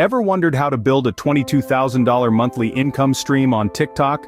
Ever wondered how to build a $22,000 monthly income stream on TikTok?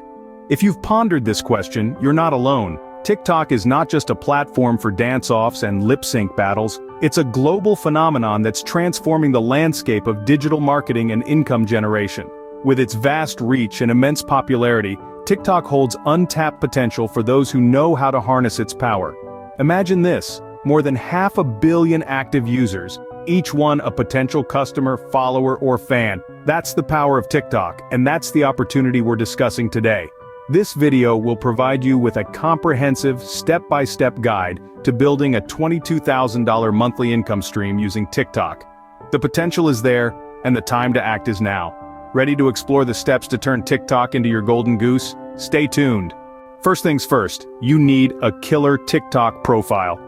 If you've pondered this question, you're not alone. TikTok is not just a platform for dance-offs and lip-sync battles, it's a global phenomenon that's transforming the landscape of digital marketing and income generation. With its vast reach and immense popularity, TikTok holds untapped potential for those who know how to harness its power. Imagine this, more than 500 million active users, each one a potential customer, follower, or fan. That's the power of TikTok, and that's the opportunity we're discussing today. This video will provide you with a comprehensive, step-by-step guide to building a $22,000 monthly income stream using TikTok. The potential is there, and the time to act is now. Ready to explore the steps to turn TikTok into your golden goose? Stay tuned. First things first, you need a killer TikTok profile.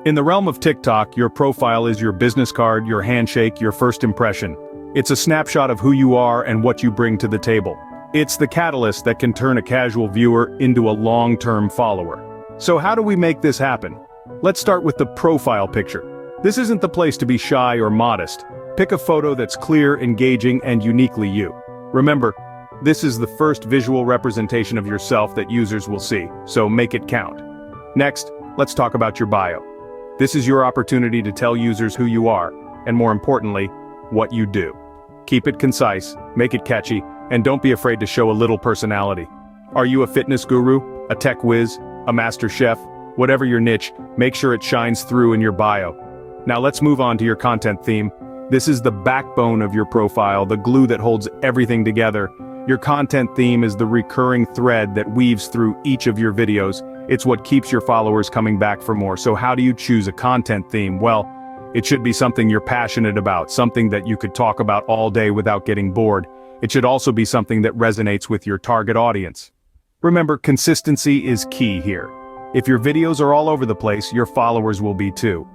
In the realm of TikTok, your profile is your business card, your handshake, your first impression. It's a snapshot of who you are and what you bring to the table. It's the catalyst that can turn a casual viewer into a long-term follower. So how do we make this happen? Let's start with the profile picture. This isn't the place to be shy or modest. Pick a photo that's clear, engaging, and uniquely you. Remember, this is the first visual representation of yourself that users will see, so make it count. Next, let's talk about your bio. This is your opportunity to tell users who you are, and more importantly, what you do. Keep it concise, make it catchy, and don't be afraid to show a little personality. Are you a fitness guru, a tech whiz, a master chef? Whatever your niche, make sure it shines through in your bio. Now let's move on to your content theme. This is the backbone of your profile, the glue that holds everything together. Your content theme is the recurring thread that weaves through each of your videos. It's what keeps your followers coming back for more. So how do you choose a content theme? Well, it should be something you're passionate about, something that you could talk about all day without getting bored. It should also be something that resonates with your target audience. Remember, consistency is key here. If your videos are all over the place, your followers will be too.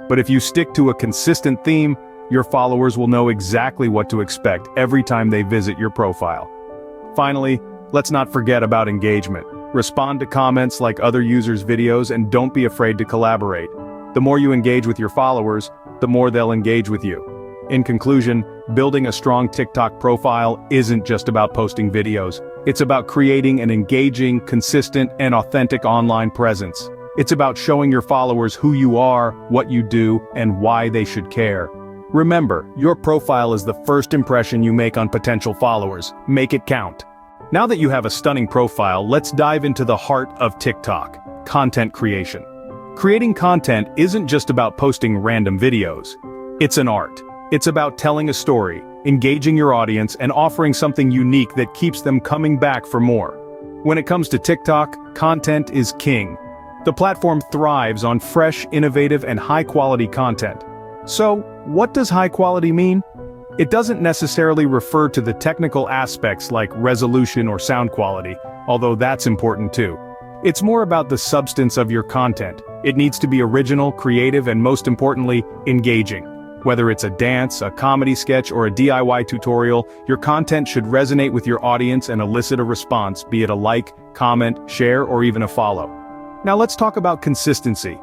But if you stick to a consistent theme, your followers will know exactly what to expect every time they visit your profile. Finally, let's not forget about engagement. Respond to comments like other users' videos and don't be afraid to collaborate. The more you engage with your followers, the more they'll engage with you. In conclusion, building a strong TikTok profile isn't just about posting videos. It's about creating an engaging, consistent, and authentic online presence. It's about showing your followers who you are, what you do, and why they should care. Remember, your profile is the first impression you make on potential followers. Make it count. Now that you have a stunning profile, let's dive into the heart of TikTok: content creation. Creating content isn't just about posting random videos. It's an art. It's about telling a story, engaging your audience, and offering something unique that keeps them coming back for more. When it comes to TikTok, content is king. The platform thrives on fresh, innovative, and high-quality content. So, what does high quality mean? It doesn't necessarily refer to the technical aspects like resolution or sound quality, although that's important too. It's more about the substance of your content. It needs to be original, creative, and most importantly, engaging. Whether it's a dance, a comedy sketch, or a DIY tutorial, your content should resonate with your audience and elicit a response, be it a like, comment, share, or even a follow. Now let's talk about consistency.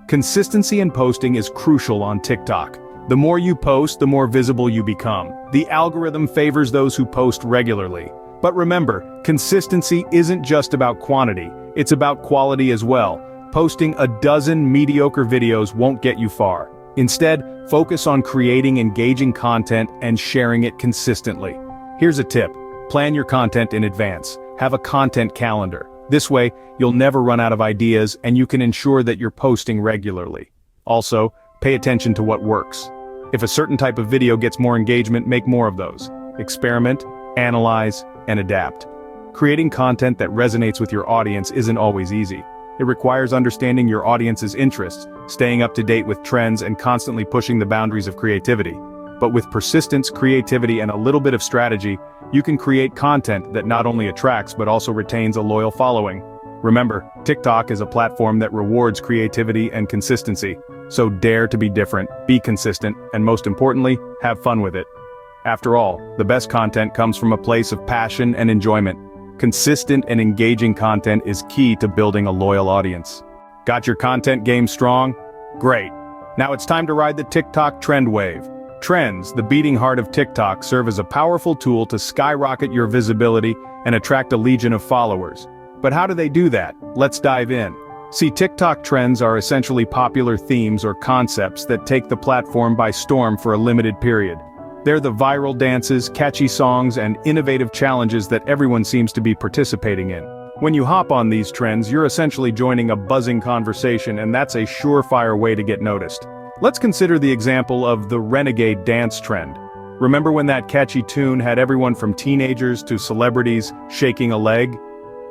Consistency in posting is crucial on TikTok. The more you post, the more visible you become. The algorithm favors those who post regularly. But remember, consistency isn't just about quantity, it's about quality as well. Posting a dozen mediocre videos won't get you far. Instead, focus on creating engaging content and sharing it consistently. Here's a tip: plan your content in advance. Have a content calendar. This way, you'll never run out of ideas and you can ensure that you're posting regularly. Also, pay attention to what works. If a certain type of video gets more engagement, make more of those. Experiment, analyze, and adapt. Creating content that resonates with your audience isn't always easy. It requires understanding your audience's interests, staying up to date with trends, and constantly pushing the boundaries of creativity. But with persistence, creativity, and a little bit of strategy, you can create content that not only attracts but also retains a loyal following. Remember, TikTok is a platform that rewards creativity and consistency. So dare to be different, be consistent, and most importantly, have fun with it. After all, the best content comes from a place of passion and enjoyment. Consistent and engaging content is key to building a loyal audience. Got your content game strong? Great. Now it's time to ride the TikTok trend wave. Trends, the beating heart of TikTok, serve as a powerful tool to skyrocket your visibility and attract a legion of followers. But how do they do that? Let's dive in. See, TikTok trends are essentially popular themes or concepts that take the platform by storm for a limited period. They're the viral dances, catchy songs, and innovative challenges that everyone seems to be participating in. When you hop on these trends, you're essentially joining a buzzing conversation, and that's a surefire way to get noticed. Let's consider the example of the renegade dance trend. Remember when that catchy tune had everyone from teenagers to celebrities shaking a leg?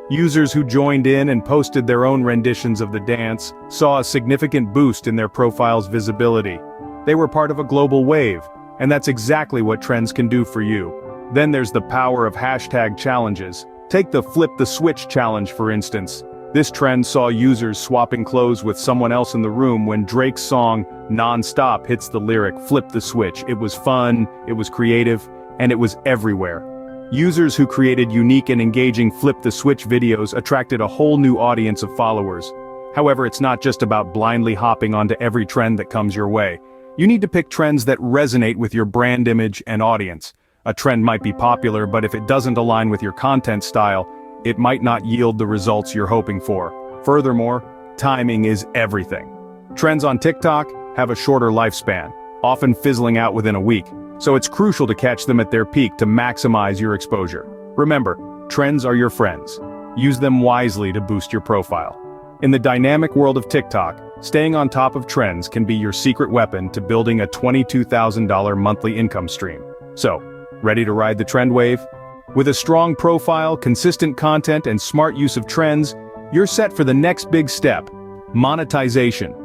Users who joined in and posted their own renditions of the dance saw a significant boost in their profile's visibility. They were part of a global wave, and that's exactly what trends can do for you. Then there's the power of hashtag challenges. Take the Flip the Switch challenge for instance. This trend saw users swapping clothes with someone else in the room when Drake's song Non-Stop hits the lyric "Flip the Switch." It was fun, it was creative, and it was everywhere. Users who created unique and engaging Flip the Switch videos attracted a whole new audience of followers. However, it's not just about blindly hopping onto every trend that comes your way. You need to pick trends that resonate with your brand image and audience. A trend might be popular, but if it doesn't align with your content style, it might not yield the results you're hoping for. Furthermore, timing is everything. Trends on TikTok have a shorter lifespan, often fizzling out within a week, so it's crucial to catch them at their peak to maximize your exposure. Remember, trends are your friends. Use them wisely to boost your profile. In the dynamic world of TikTok, staying on top of trends can be your secret weapon to building a $22,000 monthly income stream. So, ready to ride the trend wave? With a strong profile, consistent content, and smart use of trends, you're set for the next big step: monetization.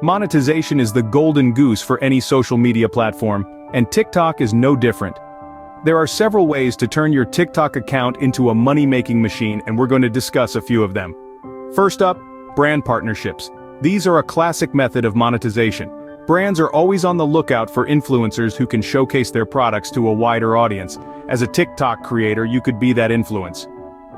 Monetization is the golden goose for any social media platform, and TikTok is no different. There are several ways to turn your TikTok account into a money-making machine, and we're going to discuss a few of them. First up, brand partnerships. These are a classic method of monetization. Brands are always on the lookout for influencers who can showcase their products to a wider audience. As a TikTok creator, you could be that influence.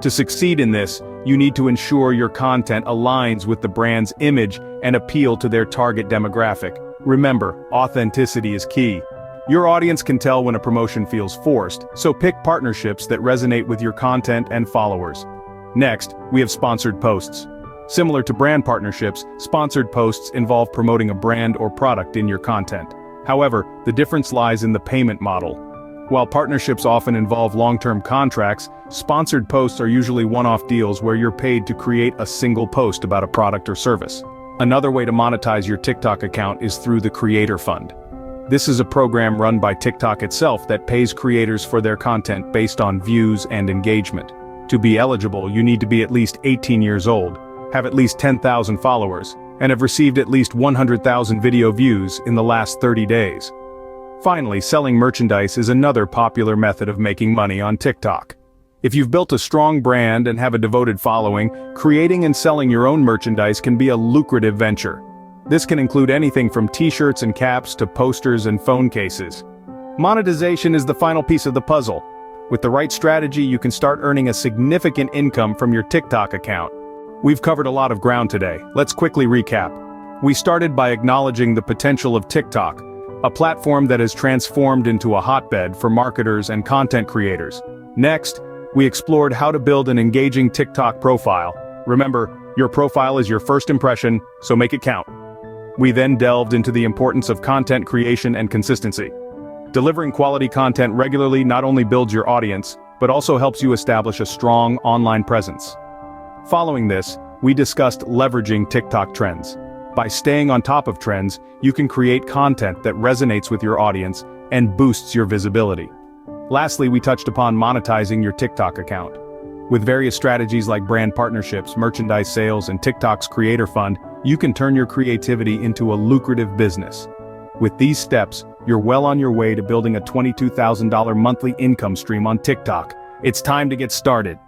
To succeed in this, you need to ensure your content aligns with the brand's image and appeal to their target demographic. Remember, authenticity is key. Your audience can tell when a promotion feels forced, so pick partnerships that resonate with your content and followers. Next, we have sponsored posts. Similar to brand partnerships, sponsored posts involve promoting a brand or product in your content. However, the difference lies in the payment model. While partnerships often involve long-term contracts, sponsored posts are usually one-off deals where you're paid to create a single post about a product or service. Another way to monetize your TikTok account is through the Creator Fund. This is a program run by TikTok itself that pays creators for their content based on views and engagement. To be eligible, you need to be at least 18 years old, have at least 10,000 followers, and have received at least 100,000 video views in the last 30 days. Finally, selling merchandise is another popular method of making money on TikTok. If you've built a strong brand and have a devoted following, creating and selling your own merchandise can be a lucrative venture. This can include anything from t-shirts and caps to posters and phone cases. Monetization is the final piece of the puzzle. With the right strategy, you can start earning a significant income from your TikTok account. We've covered a lot of ground today. Let's quickly recap. We started by acknowledging the potential of TikTok, a platform that has transformed into a hotbed for marketers and content creators. Next, we explored how to build an engaging TikTok profile. Remember, your profile is your first impression, so make it count. We then delved into the importance of content creation and consistency. Delivering quality content regularly not only builds your audience, but also helps you establish a strong online presence. Following this, we discussed leveraging TikTok trends. By staying on top of trends, you can create content that resonates with your audience and boosts your visibility. Lastly, we touched upon monetizing your TikTok account. With various strategies like brand partnerships, merchandise sales, and TikTok's Creator Fund, you can turn your creativity into a lucrative business. With these steps, you're well on your way to building a $22,000 monthly income stream on TikTok. It's time to get started.